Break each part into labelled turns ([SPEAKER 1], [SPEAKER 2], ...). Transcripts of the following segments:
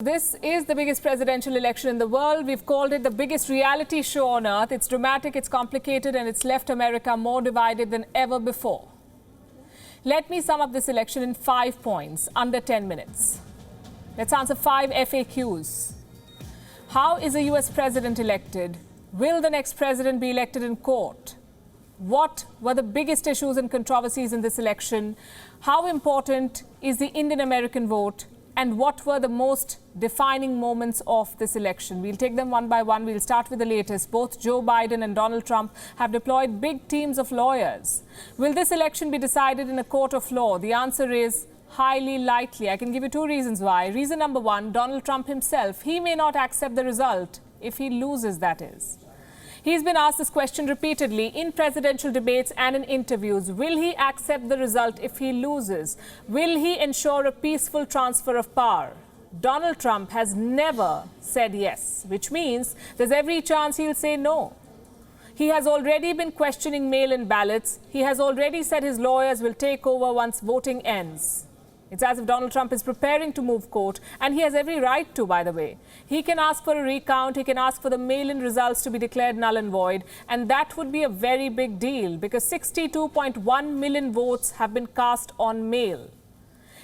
[SPEAKER 1] This is the biggest presidential election in the world. We've called it the biggest reality show on earth. It's dramatic, it's complicated, and it's left America more divided than ever before. Let me sum up this election in 5 points, under 10 minutes. Let's answer 5 FAQs. How is a US president elected? Will the next president be elected in court? What were the biggest issues and controversies in this election? How important is the Indian American vote? And what were the most defining moments of this election? We'll take them one by one. We'll start with the latest. Both Joe Biden and Donald Trump have deployed big teams of lawyers. Will this election be decided in a court of law? The answer is highly likely. I can give you 2 reasons why. Reason number 1, Donald Trump himself, he may not accept the result if he loses, that is. He's been asked this question repeatedly in presidential debates and in interviews. Will he accept the result if he loses? Will he ensure a peaceful transfer of power? Donald Trump has never said yes, which means there's every chance he'll say no. He has already been questioning mail-in ballots. He has already said his lawyers will take over once voting ends. It's as if Donald Trump is preparing to move court, and he has every right to, by the way. He can ask for a recount, he can ask for the mail-in results to be declared null and void, and that would be a very big deal because 62.1 million votes have been cast on mail.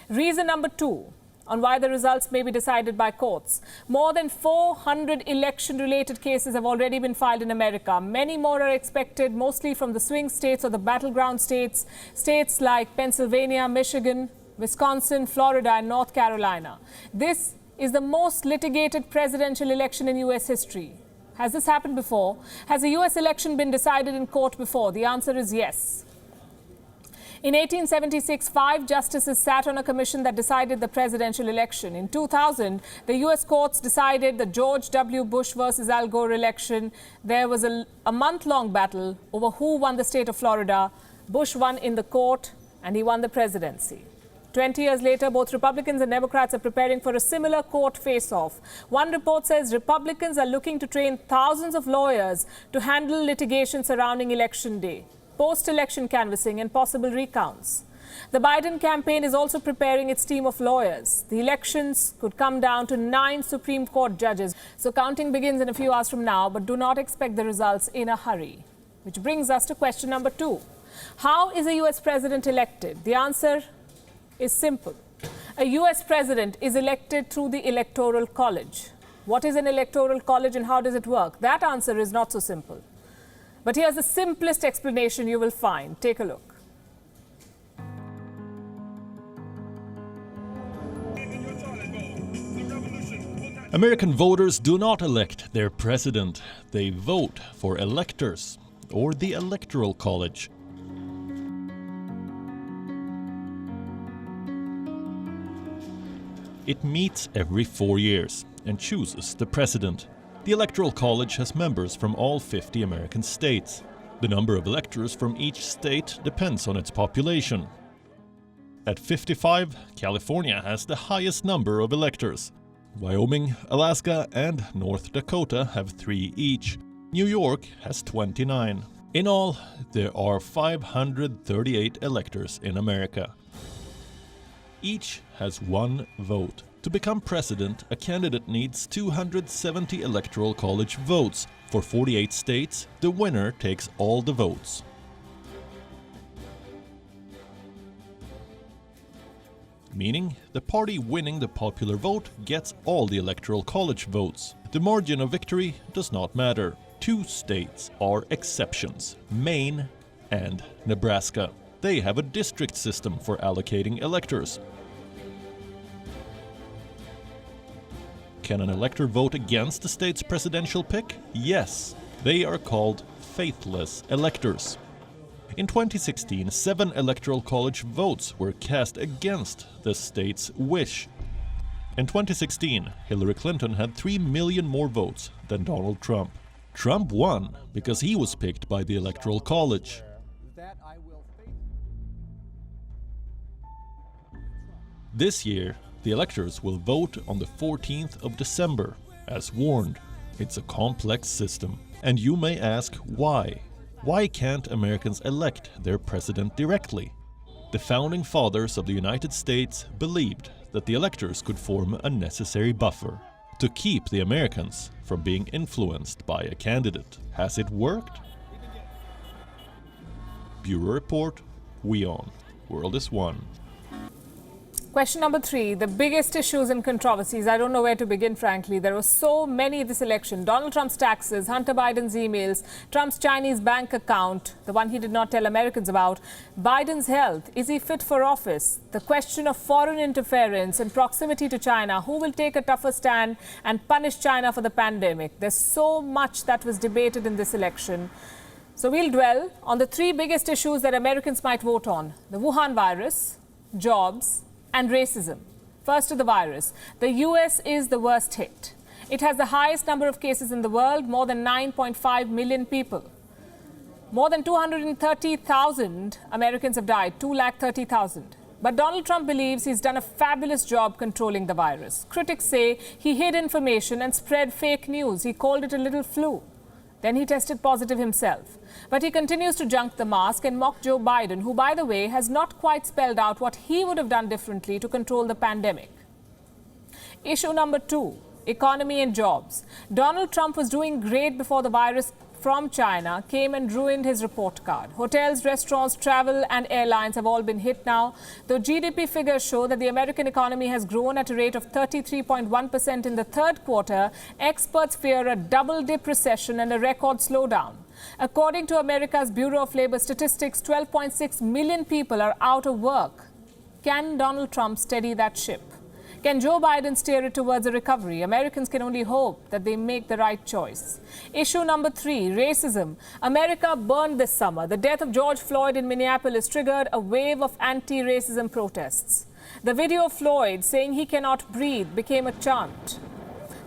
[SPEAKER 1] Reason number 2 on why the results may be decided by courts. More than 400 election-related cases have already been filed in America. Many more are expected, mostly from the swing states or the battleground states, states like Pennsylvania, Michigan, Wisconsin, Florida, and North Carolina. This is the most litigated presidential election in US history. Has this happened before? Has a US election been decided in court before? The answer is yes. In 1876, 5 justices sat on a commission that decided the presidential election. In 2000, the US courts decided the George W. Bush versus Al Gore election. There was a month-long battle over who won the state of Florida. Bush won in the court, and he won the presidency. 20 years later, both Republicans and Democrats are preparing for a similar court face-off. One report says Republicans are looking to train thousands of lawyers to handle litigation surrounding Election Day, post-election canvassing, and possible recounts. The Biden campaign is also preparing its team of lawyers. The elections could come down to 9 Supreme Court judges. So counting begins in a few hours from now, but do not expect the results in a hurry. Which brings us to question number 2. How is a US president elected? The answer is simple. A US president is elected through the Electoral College. What is an Electoral College and how does it work? That answer is not so simple. But here's the simplest explanation you will find. Take a look.
[SPEAKER 2] American voters do not elect their president. They vote for electors, or the Electoral College. It meets every 4 years and chooses the president. The Electoral College has members from all 50 American states. The number of electors from each state depends on its population. At 55, California has the highest number of electors. Wyoming, Alaska, and North Dakota have 3 each. New York has 29. In all, there are 538 electors in America. Each has 1 vote. To become president, a candidate needs 270 Electoral College votes. For 48 states, the winner takes all the votes. Meaning, the party winning the popular vote gets all the Electoral College votes. The margin of victory does not matter. 2 states are exceptions: Maine and Nebraska. They have a district system for allocating electors. Can an elector vote against the state's presidential pick? Yes. They are called faithless electors. In 2016, 7 Electoral College votes were cast against the state's wish. In 2016, Hillary Clinton had 3 million more votes than Donald Trump. Trump won because he was picked by the Electoral College. This year, the electors will vote on the 14th of December, as warned. It's a complex system. And you may ask why. Why can't Americans elect their president directly? The founding fathers of the United States believed that the electors could form a necessary buffer to keep the Americans from being influenced by a candidate. Has it worked? Bureau Report, WION. World is One.
[SPEAKER 1] Question number 3, the biggest issues and controversies. I don't know where to begin, frankly. There were so many this election. Donald Trump's taxes, Hunter Biden's emails, Trump's Chinese bank account, the one he did not tell Americans about, Biden's health, is he fit for office, the question of foreign interference and proximity to China, who will take a tougher stand and punish China for the pandemic. There's so much that was debated in this election. So we'll dwell on the 3 biggest issues that Americans might vote on: the Wuhan virus, jobs, and racism. First to the virus. The US is the worst hit. It has the highest number of cases in the world, more than 9.5 million people. More than 230,000 Americans have died, 230,000. But Donald Trump believes he's done a fabulous job controlling the virus. Critics say he hid information and spread fake news. He called it a little flu. Then he tested positive himself. But he continues to junk the mask and mock Joe Biden, who, by the way, has not quite spelled out what he would have done differently to control the pandemic. Issue number 2, economy and jobs. Donald Trump was doing great before the virus from China came and ruined his report card. Hotels, restaurants, travel and airlines have all been hit now. Though GDP figures show that the American economy has grown at a rate of 33.1% in the third quarter, experts fear a double-dip recession and a record slowdown. According to America's Bureau of Labor Statistics, 12.6 million people are out of work. Can Donald Trump steady that ship? Can Joe Biden steer it towards a recovery? Americans can only hope that they make the right choice. Issue number 3, racism. America burned this summer. The death of George Floyd in Minneapolis triggered a wave of anti-racism protests. The video of Floyd saying he cannot breathe became a chant.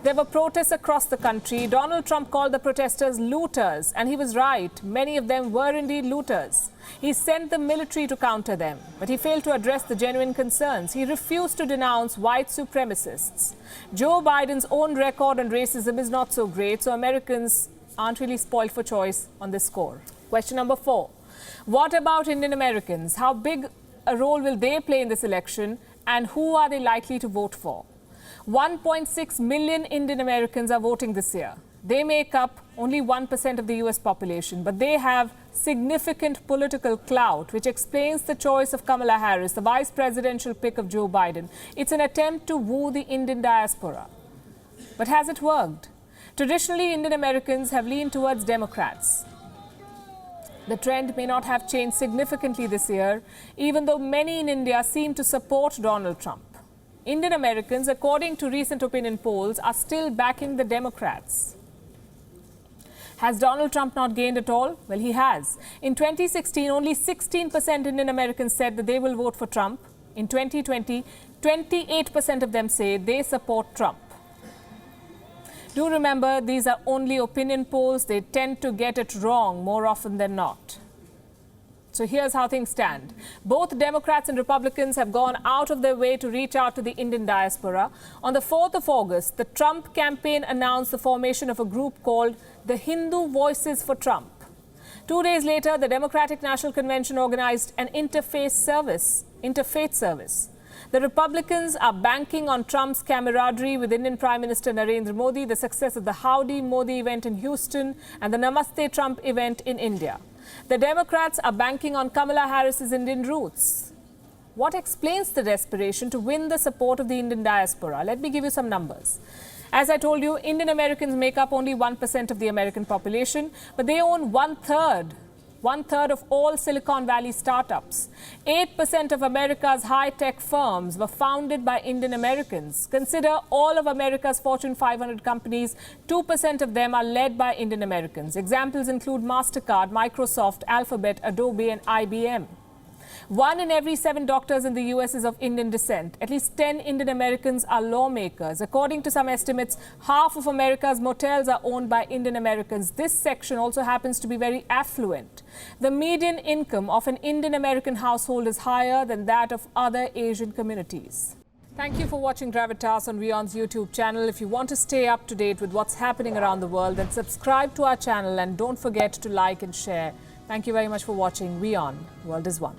[SPEAKER 1] There were protests across the country. Donald Trump called the protesters looters, and he was right. Many of them were indeed looters. He sent the military to counter them, but he failed to address the genuine concerns. He refused to denounce white supremacists. Joe Biden's own record on racism is not so great, so Americans aren't really spoiled for choice on this score. Question number 4. What about Indian Americans? How big a role will they play in this election, and who are they likely to vote for? 1.6 million Indian Americans are voting this year. They make up only 1% of the US population, but they have significant political clout, which explains the choice of Kamala Harris, the vice presidential pick of Joe Biden. It's an attempt to woo the Indian diaspora. But has it worked? Traditionally, Indian Americans have leaned towards Democrats. The trend may not have changed significantly this year, even though many in India seem to support Donald Trump. Indian Americans, according to recent opinion polls, are still backing the Democrats. Has Donald Trump not gained at all? Well, he has. In 2016, only 16% Indian Americans said that they will vote for Trump. In 2020, 28% of them say they support Trump. Do remember, these are only opinion polls. They tend to get it wrong more often than not. So here's how things stand. Both Democrats and Republicans have gone out of their way to reach out to the Indian diaspora. On the 4th of August, the Trump campaign announced the formation of a group called the Hindu Voices for Trump. 2 days later, the Democratic National Convention organized an interfaith service. The Republicans are banking on Trump's camaraderie with Indian Prime Minister Narendra Modi, the success of the Howdy Modi event in Houston and the Namaste Trump event in India. The Democrats are banking on Kamala Harris's Indian roots. What explains the desperation to win the support of the Indian diaspora? Let me give you some numbers. As I told you, Indian Americans make up only 1% of the American population, but they own one-third of all Silicon Valley startups. 8% of America's high-tech firms were founded by Indian Americans. Consider all of America's Fortune 500 companies, 2% of them are led by Indian Americans. Examples include MasterCard, Microsoft, Alphabet, Adobe, and IBM. 1 in every 7 doctors in the US is of Indian descent. At least 10 Indian Americans are lawmakers. According to some estimates, half of America's motels are owned by Indian Americans. This section also happens to be very affluent. The median income of an Indian American household is higher than that of other Asian communities. Thank you for watching Gravitas on WION's YouTube channel. If you want to stay up to date with what's happening around the world, then subscribe to our channel and don't forget to like and share. Thank you very much for watching WION. World is One.